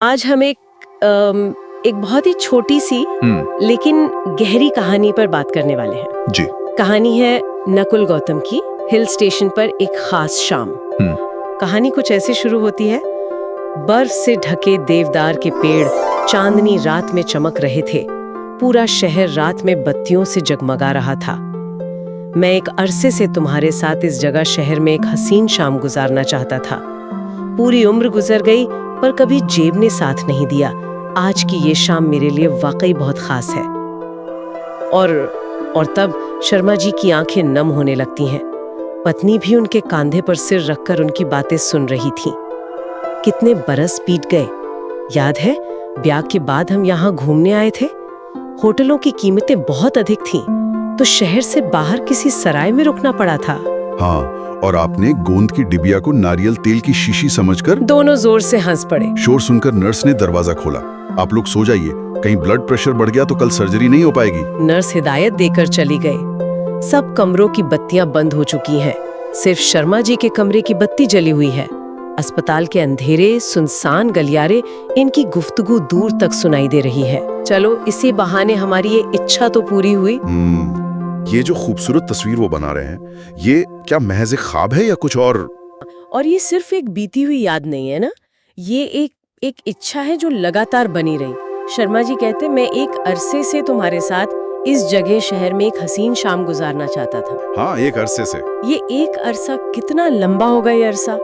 आज हम एक बहुत ही छोटी सी लेकिन गहरी कहानी पर बात करने वाले हैं। जी। कहानी है नकुल गौतम की, हिल स्टेशन पर एक खास शाम। कहानी कुछ ऐसे शुरू होती है। बर्फ से ढके देवदार के पेड़ चांदनी रात में चमक रहे थे। पूरा शहर रात में बत्तियों से जगमगा रहा था। मैं एक अरसे से तुम्हारे साथ इस जगह शहर में एक हसीन शाम गुजारना चाहता था। पूरी उम्र गुजर गई पर कभी जेब ने साथ नहीं दिया। आज की ये शाम मेरे लिए वाकई बहुत खास है। और तब शर्मा जी की आंखें नम होने लगती हैं। पत्नी भी उनके कांधे पर सिर रखकर उनकी बातें सुन रही थी। कितने बरस बीत गए, याद है ब्याह के बाद हम यहाँ घूमने आए थे। होटलों की कीमतें बहुत अधिक थीं, तो शहर से बाहर किसी सराय में रुकना पड़ा था। हाँ, और आपने गोंद की डिबिया को नारियल तेल की शीशी समझकर दोनों जोर से हंस पड़े। शोर सुनकर नर्स ने दरवाजा खोला। आप लोग सो जाइए, कहीं ब्लड प्रेशर बढ़ गया तो कल सर्जरी नहीं हो पाएगी। नर्स हिदायत देकर चली गई। सब कमरों की बत्तियां बंद हो चुकी हैं। सिर्फ शर्मा जी के कमरे की बत्ती जली हुई है। अस्पताल के अंधेरे सुनसान गलियारे इनकी गुफ्तगू दूर तक सुनाई दे रही है। चलो इसी बहाने हमारी ये इच्छा तो पूरी हुई। ये जो खूबसूरत तस्वीर वो बना रहे हैं, ये क्या महज एक ख्वाब है या कुछ और ये सिर्फ एक बीती हुई याद नहीं है ना, ये एक इच्छा है जो लगातार बनी रही। शर्मा जी कहते, मैं एक अरसे से तुम्हारे साथ इस जगह शहर में एक हसीन शाम गुजारना चाहता था। हाँ, एक अरसे से। ये एक अरसा कितना लंबा होगा ये अरसा,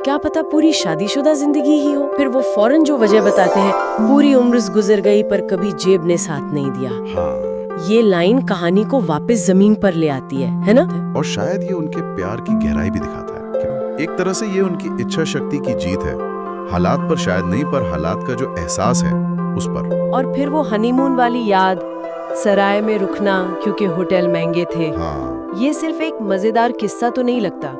क्या पता पूरी शादीशुदा जिंदगी ही हो। फिर वो फौरन जो वजह बताते हैं, पूरी उम्र गुजर गई पर कभी जेब ने साथ नहीं दिया। हाँ। ये लाइन कहानी को वापस जमीन पर ले आती है ना? और शायद ये उनके प्यार की गहराई भी दिखाता है कि एक तरह से ये उनकी इच्छा शक्ति की जीत है। हालात पर शायद नहीं, पर हालात का जो एहसास है उस पर। और फिर वो हनीमून वाली याद, सराय में रुकना क्योंकि होटल महंगे थे। हाँ। ये सिर्फ एक मजेदार किस्सा तो नहीं लगता।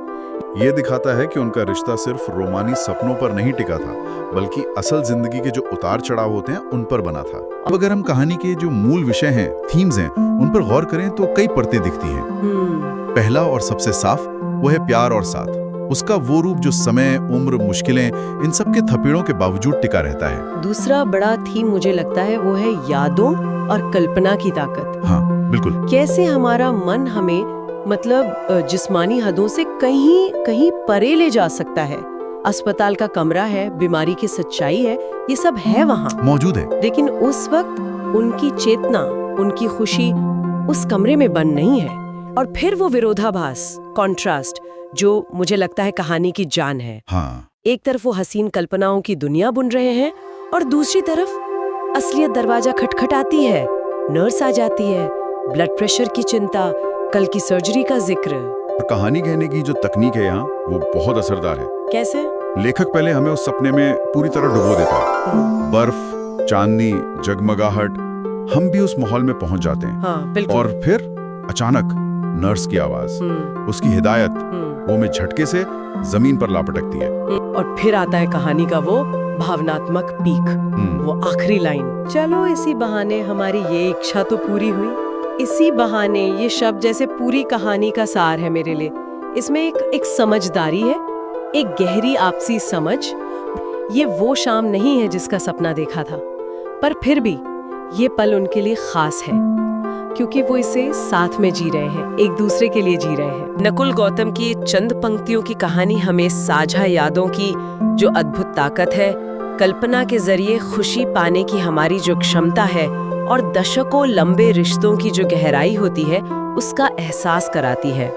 ये दिखाता है कि उनका रिश्ता सिर्फ रोमानी सपनों पर नहीं टिका था, बल्कि असल जिंदगी के जो उतार चढ़ाव होते हैं उन पर बना था। अब अगर हम कहानी के जो मूल विषय हैं, थीम्स हैं, उन पर गौर करें तो कई परतें दिखती हैं। पहला और सबसे साफ वो है प्यार और साथ। उसका वो रूप जो समय, उम्र, मुश्किलें, इन सब के थपेड़ों के बावजूद टिका रहता है। दूसरा बड़ा थीम मुझे लगता है वो है यादों और कल्पना की ताकत। हाँ, बिल्कुल। कैसे हमारा मन हमें जिस्मानी हदों से कहीं परे ले जा सकता है। अस्पताल का कमरा है, बीमारी की सच्चाई है, ये सब है वहाँ मौजूद है। लेकिन उस वक्त उनकी चेतना, उनकी खुशी उस कमरे में बंद नहीं है। और फिर वो विरोधाभास, कॉन्ट्रास्ट, जो मुझे लगता है कहानी की जान है। हाँ। एक तरफ वो हसीन कल्पनाओं की दुनिया बुन रहे हैं और दूसरी तरफ असलियत दरवाजा खटखटाती है। नर्स आ जाती है, ब्लड प्रेशर की चिंता, कल की सर्जरी का जिक्र। कहानी कहने की जो तकनीक है यहाँ, वो बहुत असरदार है। कैसे? लेखक पहले हमें उस सपने में पूरी तरह डुबो देता है। बर्फ, चांदनी, जगमगाहट, हम भी उस माहौल में पहुंच जाते हैं। हाँ, बिल्कुल। और फिर अचानक नर्स की आवाज, उसकी हिदायत, वो में झटके से जमीन पर लापटकती है। और फिर आता है कहानी का वो भावनात्मक पीक, वो आखिरी लाइन। चलो इसी बहाने हमारी ये इच्छा तो पूरी हुई। इसी बहाने ये शब्द जैसे पूरी कहानी का सार है मेरे लिए। इसमें एक समझदारी है, एक गहरी आपसी समझ। ये वो शाम नहीं है जिसका सपना देखा था, पर फिर भी ये पल उनके लिए खास है क्योंकि वो इसे साथ में जी रहे हैं, एक दूसरे के लिए जी रहे हैं। नकुल गौतम की चंद पंक्तियों की कहानी हमें साझा यादों की जो अद्भुत ताकत है, कल्पना के जरिए खुशी पाने की हमारी जो क्षमता है और दशकों लंबे रिश्तों की जो गहराई होती है, उसका एहसास कराती है।